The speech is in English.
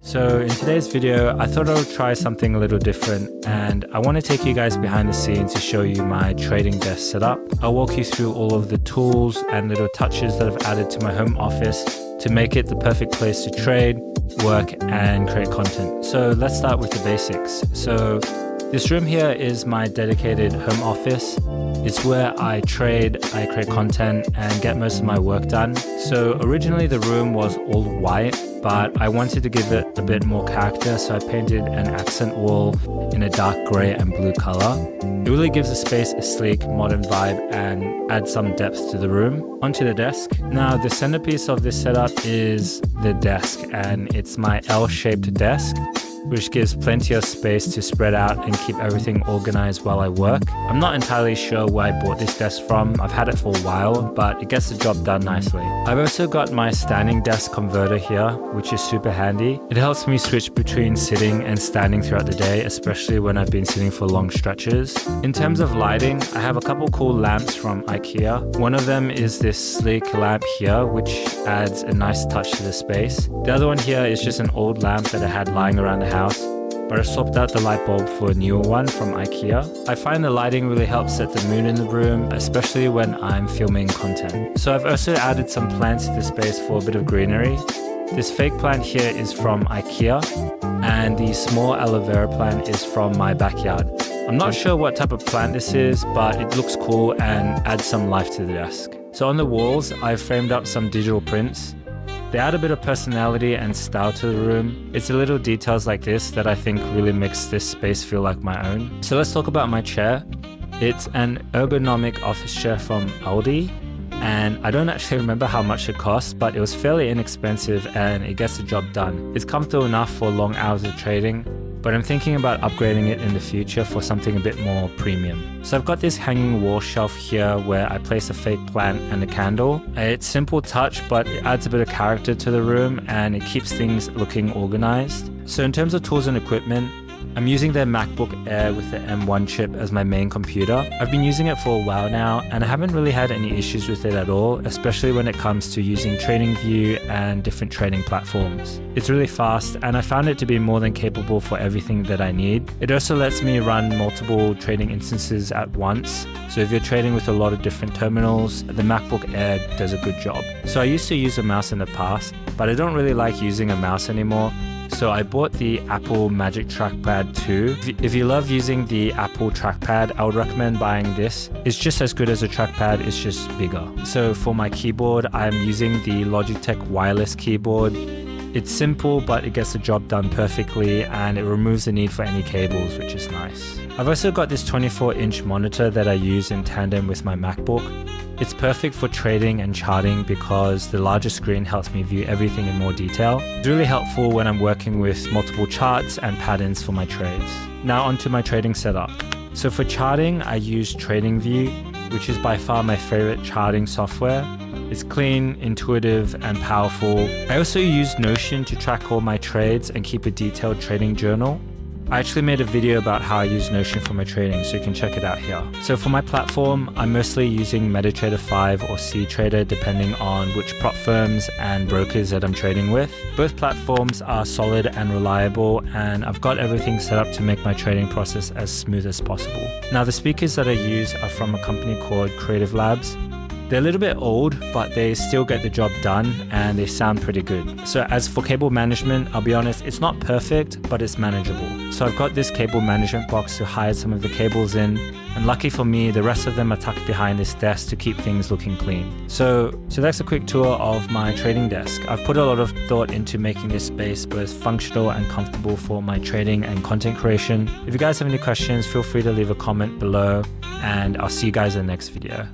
So in today's video, I thought I would try something a little different, and I want to take you guys behind the scenes to show you my trading desk setup. I'll walk you through all of the tools and little touches that I've added to my home office to make it the perfect place to trade, work, and create content. So let's start with the basics. So this room here is my dedicated home office. It's where I trade, I create content, and get most of my work done. So originally the room was all white, but I wanted to give it a bit more character, so I painted an accent wall in a dark grey and blue color. It really gives the space a sleek, modern vibe and adds some depth to the room. Onto the desk. Now the centerpiece of this setup is the desk, and it's my L-shaped desk, which gives plenty of space to spread out and keep everything organized while I work. I'm not entirely sure where I bought this desk from. I've had it for a while, but it gets the job done nicely. I've also got my standing desk converter here, which is super handy. It helps me switch between sitting and standing throughout the day, especially when I've been sitting for long stretches. In terms of lighting, I have a couple cool lamps from IKEA. One of them is this sleek lamp here, which adds a nice touch to the space. The other one here is just an old lamp that I had lying around the house, but I swapped out the light bulb for a newer one from IKEA. I find the lighting really helps set the mood in the room, especially when I'm filming content. So I've also added some plants to the space for a bit of greenery. This fake plant here is from IKEA, and the small aloe vera plant is from my backyard. I'm not sure what type of plant this is, but it looks cool and adds some life to the desk. So on the walls, I've framed up some digital prints. They add a bit of personality and style to the room. It's the little details like this that I think really makes this space feel like my own. So let's talk about my chair. It's an ergonomic office chair from Aldi, and I don't actually remember how much it cost, but it was fairly inexpensive and it gets the job done. It's comfortable enough for long hours of trading, but I'm thinking about upgrading it in the future for something a bit more premium. So I've got this hanging wall shelf here where I place a fake plant and a candle. It's simple touch, but it adds a bit of character to the room and it keeps things looking organized. So in terms of tools and equipment, I'm using their MacBook Air with the M1 chip as my main computer. I've been using it for a while now and I haven't really had any issues with it at all, especially when it comes to using TradingView and different trading platforms. It's really fast and I found it to be more than capable for everything that I need. It also lets me run multiple trading instances at once. So if you're trading with a lot of different terminals, the MacBook Air does a good job. So I used to use a mouse in the past, but I don't really like using a mouse anymore. So I bought the Apple Magic Trackpad 2. If you love using the Apple trackpad, I would recommend buying this. It's just as good as a trackpad, it's just bigger. So for my keyboard, I'm using the Logitech wireless keyboard. It's simple, but it gets the job done perfectly and it removes the need for any cables, which is nice. I've also got this 24-inch monitor that I use in tandem with my MacBook. It's perfect for trading and charting because the larger screen helps me view everything in more detail. It's really helpful when I'm working with multiple charts and patterns for my trades. Now onto my trading setup. So for charting, I use TradingView, which is by far my favorite charting software. It's clean, intuitive, and powerful. I also use Notion to track all my trades and keep a detailed trading journal. I actually made a video about how I use Notion for my trading, so you can check it out here. So for my platform, I'm mostly using MetaTrader 5 or CTrader depending on which prop firms and brokers that I'm trading with. Both platforms are solid and reliable, and I've got everything set up to make my trading process as smooth as possible. Now the speakers that I use are from a company called Creative Labs. They're a little bit old, but they still get the job done and they sound pretty good. So as for cable management, I'll be honest, it's not perfect, but it's manageable. So I've got this cable management box to hide some of the cables in, and lucky for me, the rest of them are tucked behind this desk to keep things looking clean. So that's a quick tour of my trading desk. I've put a lot of thought into making this space both functional and comfortable for my trading and content creation. If you guys have any questions, feel free to leave a comment below, and I'll see you guys in the next video.